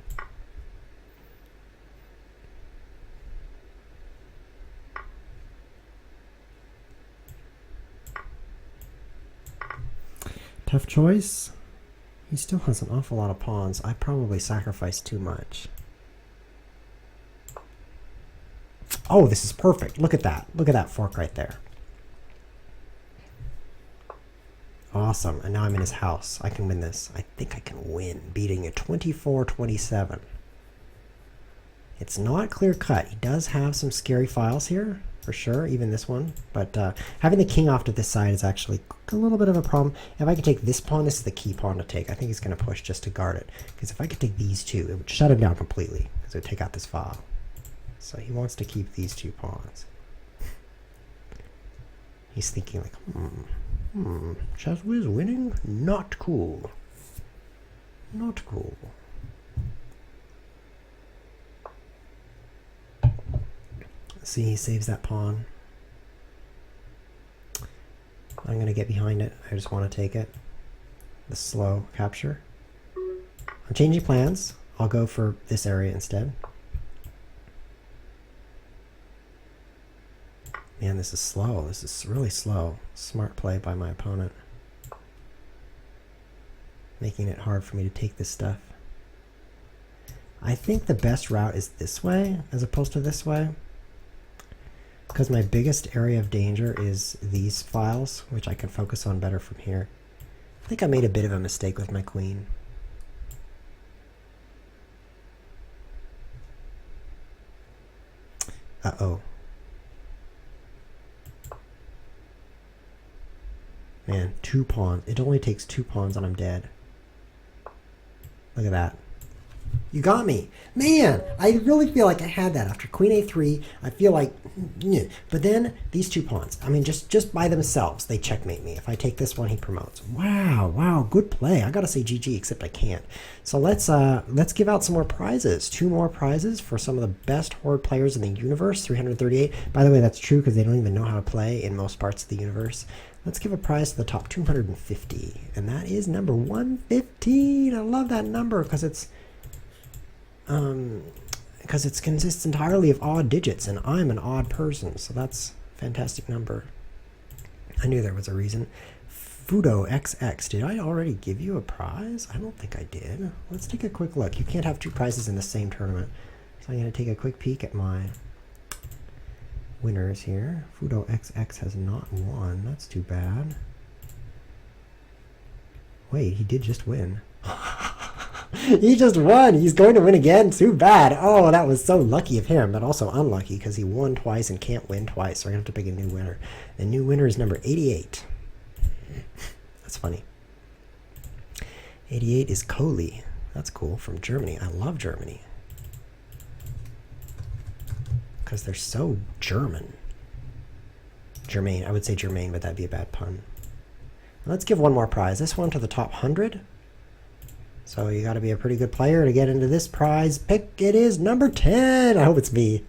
Tough choice. He still has an awful lot of pawns. I probably sacrificed too much. Oh, this is perfect. Look at that. Look at that fork right there. Awesome. And now I'm in his house. I can win this. I think I can win, beating a 24-27. It's not clear cut. He does have some scary files here, for sure, even this one. But having the king off to this side is actually a little bit of a problem. If I could take this pawn, this is the key pawn to take. I think he's going to push just to guard it. Because if I could take these two, it would shut him down completely, because it would take out this file. So he wants to keep these two pawns. He's thinking like, ChessWhiz winning? Not cool. Not cool. See, he saves that pawn. I'm going to get behind it. I just want to take it. The slow capture. I'm changing plans. I'll go for this area instead. Man, this is slow. This is really slow. Smart play by my opponent. Making it hard for me to take this stuff. I think the best route is this way as opposed to this way. Because my biggest area of danger is these files, which I can focus on better from here. I think I made a bit of a mistake with my queen. Uh-oh. Man, 2 pawns. It only takes 2 pawns and I'm dead. Look at that. You got me. Man, I really feel like I had that after queen a3. I feel like, but then these 2 pawns, I mean, just by themselves, they checkmate me. If I take this one, he promotes. Wow, good play. I gotta say GG, except I can't. So let's give out some more prizes. 2 more prizes for some of the best Horde players in the universe. 338. By the way, that's true because they don't even know how to play in most parts of the universe. Let's give a prize to the top 250, and that is number 115. I love that number because it consists entirely of odd digits, and I'm an odd person, so that's a fantastic number. I knew there was a reason. Fudo XX, did I already give you a prize? I don't think I did. Let's take a quick look. You can't have 2 prizes in the same tournament. So I'm going to take a quick peek at my winners here. Fudo XX has not won. That's too bad. Wait, he did just win. He just won. He's going to win again. Too bad. Oh, that was so lucky of him, but also unlucky because he won twice and can't win twice. So we're going to have to pick a new winner. The new winner is number 88. That's funny. 88 is Kohli. That's cool. From Germany. I love Germany. Because they're so German. Germain. I would say Germain, but that'd be a bad pun. Let's give one more prize. This one to the top 100. So you got to be a pretty good player to get into this prize pick. It is number 10. I hope it's me.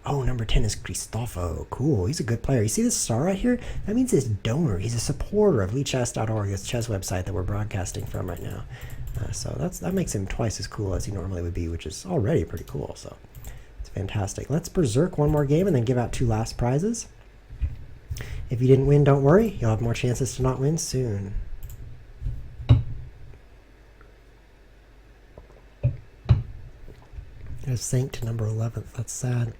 Oh, number 10 is Cristofo. Cool. He's a good player. You see this star right here? That means he's a donor. He's a supporter of LeechChess.org, this chess website that we're broadcasting from right now. So that makes him twice as cool as he normally would be, which is already pretty cool. So it's fantastic. Let's berserk one more game and then give out 2 last prizes. If you didn't win, don't worry. You'll have more chances to not win soon. It sank to number 11th. That's sad.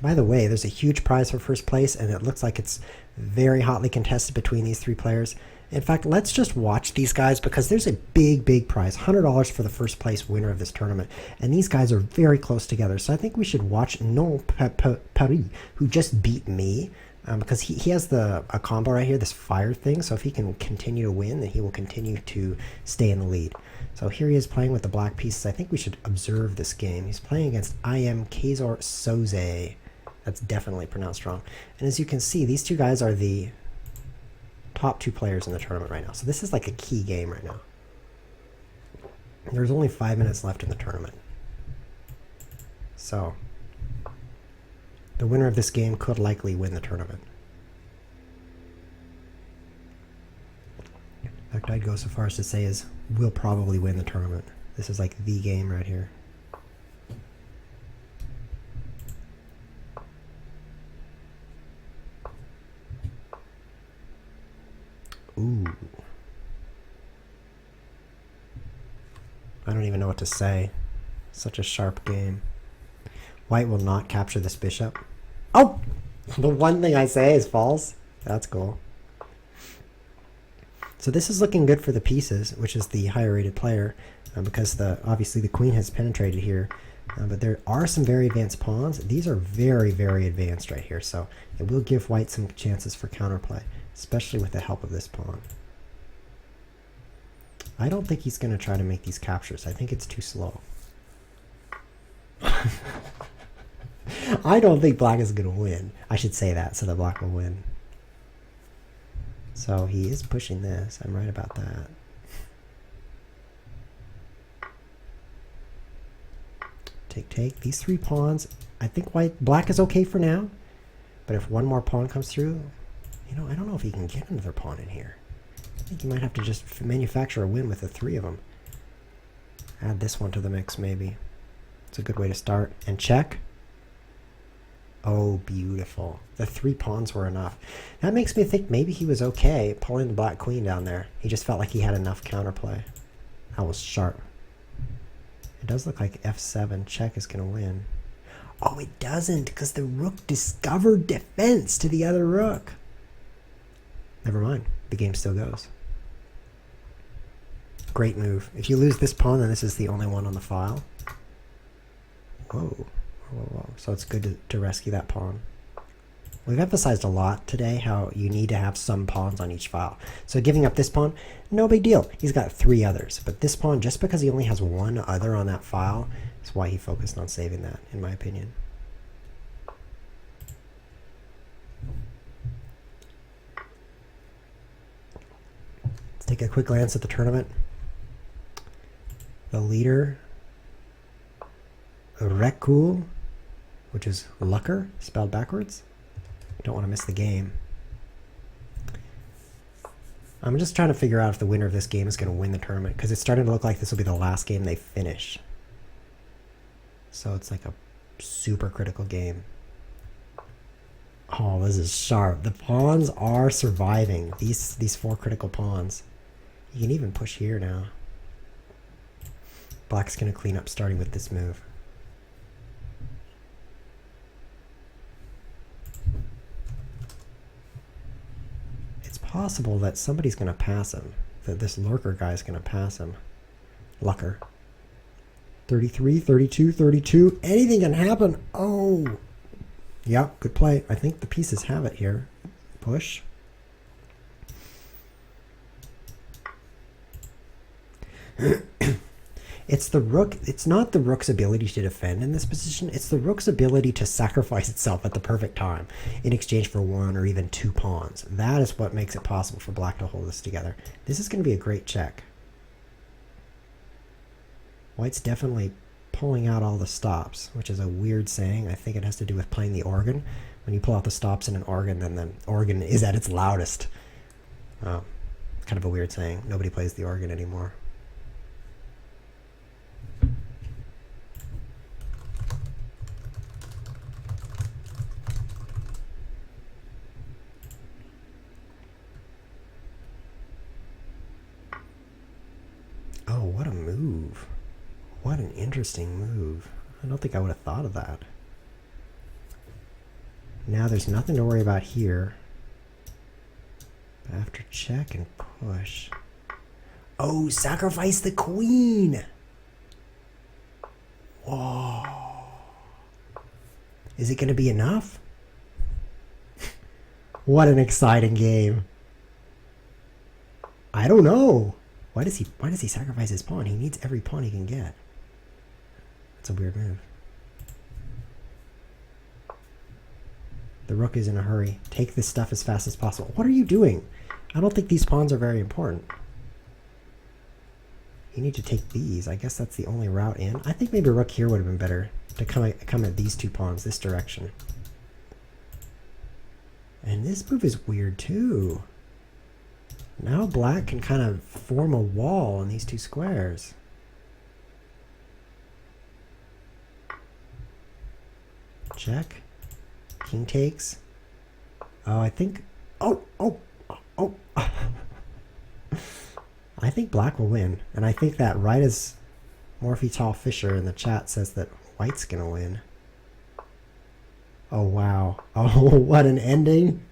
By the way, there's a huge prize for first place, and it looks like it's very hotly contested between these 3 players. In fact, let's just watch these guys because there's a big prize, $100 for the first place winner of this tournament. And these guys are very close together. So I think we should watch Non Paris, who just beat me. Because he has a combo right here, this fire thing. So if he can continue to win, then he will continue to stay in the lead. So here he is playing with the black pieces. I think we should observe this game. He's playing against I am Kazor Soze. That's definitely pronounced wrong. And as you can see, these two guys are the top 2 players in the tournament right now. So this is like a key game right now. There's only 5 minutes left in the tournament. So the winner of this game could likely win the tournament. In fact, I'd go so far as to say is we'll probably win the tournament. This is like the game right here. Ooh. I don't even know what to say. Such a sharp game. White will not capture this bishop. Oh! The one thing I say is false. That's cool. So this is looking good for the pieces, which is the higher rated player, because obviously the queen has penetrated here. But there are some very advanced pawns. These are very advanced right here, so it will give white some chances for counterplay, especially with the help of this pawn. I don't think he's going to try to make these captures. I think it's too slow. I don't think black is going to win. I should say that so that black will win. So he is pushing this. I'm right about that. Take. These 3 pawns. I think black is okay for now. But if one more pawn comes through, I don't know if he can get another pawn in here. I think he might have to just manufacture a win with the 3 of them. Add this one to the mix, maybe. It's a good way to start. And check. Oh, beautiful. The 3 pawns were enough. That makes me think maybe he was okay pulling the black queen down there. He just felt like he had enough counterplay. That was sharp. It does look like f7 check is going to win. Oh, it doesn't, because the rook discovered defense to the other rook. Never mind. The game still goes. Great move. If you lose this pawn, then this is the only one on the file. Whoa. Whoa. So it's good to rescue that pawn. We've emphasized a lot today how you need to have some pawns on each file. So giving up this pawn, no big deal. He's got 3 others. But this pawn, just because he only has 1 other on that file, is why he focused on saving that, in my opinion. Let's take a quick glance at the tournament. The leader, Rekul, which is Lucker, spelled backwards. Don't want to miss the game. I'm just trying to figure out if the winner of this game is going to win the tournament, because it's starting to look like this will be the last game they finish. So it's like a super critical game. Oh, this is sharp. The pawns are surviving. These 4 critical pawns. You can even push here now. Black's going to clean up starting with this move. It's possible that somebody's going to pass him. That this lurker guy is going to pass him. Lucker. 33, 32, 32. Anything can happen. Oh. Yeah, good play. I think the pieces have it here. Push. It's the rook. It's not the rook's ability to defend in this position. It's the rook's ability to sacrifice itself at the perfect time in exchange for 1 or even 2 pawns. That is what makes it possible for black to hold this together. This is going to be a great check. White's definitely pulling out all the stops, which is a weird saying. I think it has to do with playing the organ. When you pull out the stops in an organ, then the organ is at its loudest. Kind of a weird saying. Nobody plays the organ anymore. Oh, what a move. What an interesting move. I don't think I would have thought of that. Now there's nothing to worry about here. After check and push. Oh, sacrifice the queen. Whoa. Is it going to be enough? What an exciting game. I don't know. Why does he sacrifice his pawn? He needs every pawn he can get. That's a weird move. The rook is in a hurry. Take this stuff as fast as possible. What are you doing? I don't think these pawns are very important. You need to take these. I guess that's the only route in. I think maybe rook here would have been better to come at these two pawns, this direction. And this move is weird too. Now black can kind of form a wall on these two squares. Check. King takes. Oh, I think... Oh! I think black will win. And I think that right as Morphy Fisher in the chat says that white's gonna win. Oh, wow. Oh, what an ending.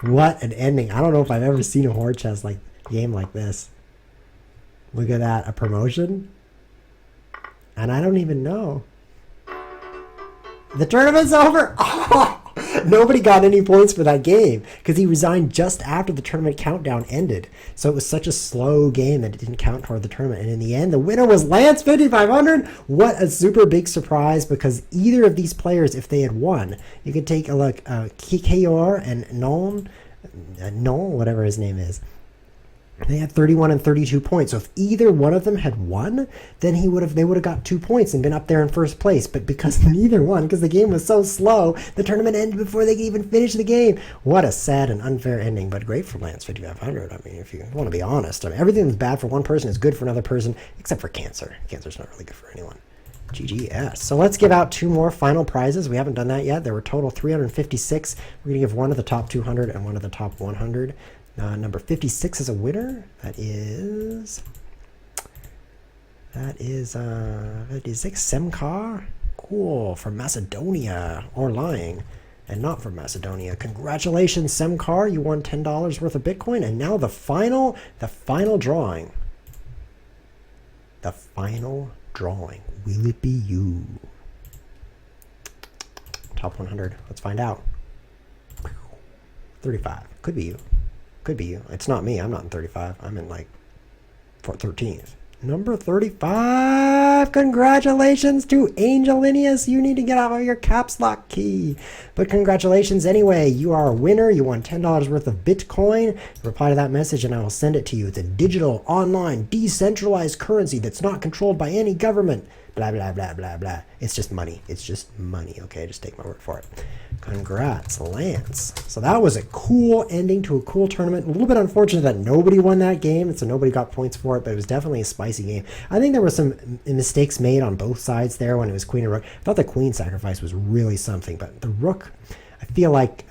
What an ending. I don't know if I've ever seen a Horde Chess game like this. Look at that. A promotion? And I don't even know. The tournament's over! Oh, nobody got any points for that game because he resigned just after the tournament countdown ended. So it was such a slow game that it didn't count toward the tournament. And in the end, the winner was Lance 5500. What a super big surprise, because either of these players, if they had won, you could take a look, Kiyor and Non, whatever his name is. They had 31 and 32 points. So if either one of them had won, then they would have got 2 points and been up there in first place. But because neither won, because the game was so slow, the tournament ended before they could even finish the game. What a sad and unfair ending, but great for Lance 5500. I mean, if you want to be honest, I mean, everything that's bad for one person is good for another person, except for Cancer. Cancer's not really good for anyone. GGS. So let's give out 2 more final prizes. We haven't done that yet. There were total 356. We're going to give one to the top 200 and one to the top 100. Number 56 is a winner. That is Semkar. Cool. From Macedonia. Or lying. And not from Macedonia. Congratulations, Semkar. You won $10 worth of Bitcoin. And now the final drawing. The final drawing. Will it be you? Top 100. Let's find out. 35. Could be you. Could be you. It's not me. I'm not in 35. I'm in 13th. Number 35. Congratulations to Angelinius. You need to get out of your caps lock key. But congratulations anyway. You are a winner. You won $10 worth of Bitcoin. Reply to that message and I will send it to you. It's a digital, online, decentralized currency that's not controlled by any government. Blah, blah, blah, blah, blah. It's just money. It's just money, okay? Just take my word for it. Congrats, Lance. So that was a cool ending to a cool tournament. A little bit unfortunate that nobody won that game, and so nobody got points for it, but it was definitely a spicy game. I think there were some mistakes made on both sides there when it was queen and rook. I thought the queen sacrifice was really something, but the rook, I feel like...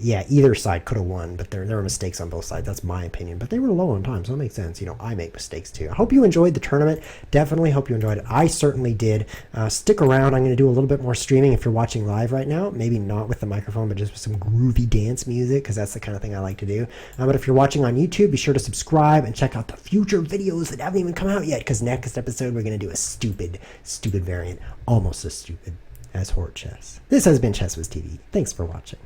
yeah, either side could have won, but there were mistakes on both sides. That's my opinion. But they were low on time, so it makes sense. You know, I make mistakes too. I hope you enjoyed the tournament. Definitely hope you enjoyed it. I certainly did. Stick around. I'm going to do a little bit more streaming if you're watching live right now. Maybe not with the microphone, but just with some groovy dance music, because that's the kind of thing I like to do. But if you're watching on YouTube, be sure to subscribe and check out the future videos that haven't even come out yet, because next episode we're going to do a stupid variant. Almost as stupid as Horde Chess. This has been ChessWhiz TV. Thanks for watching.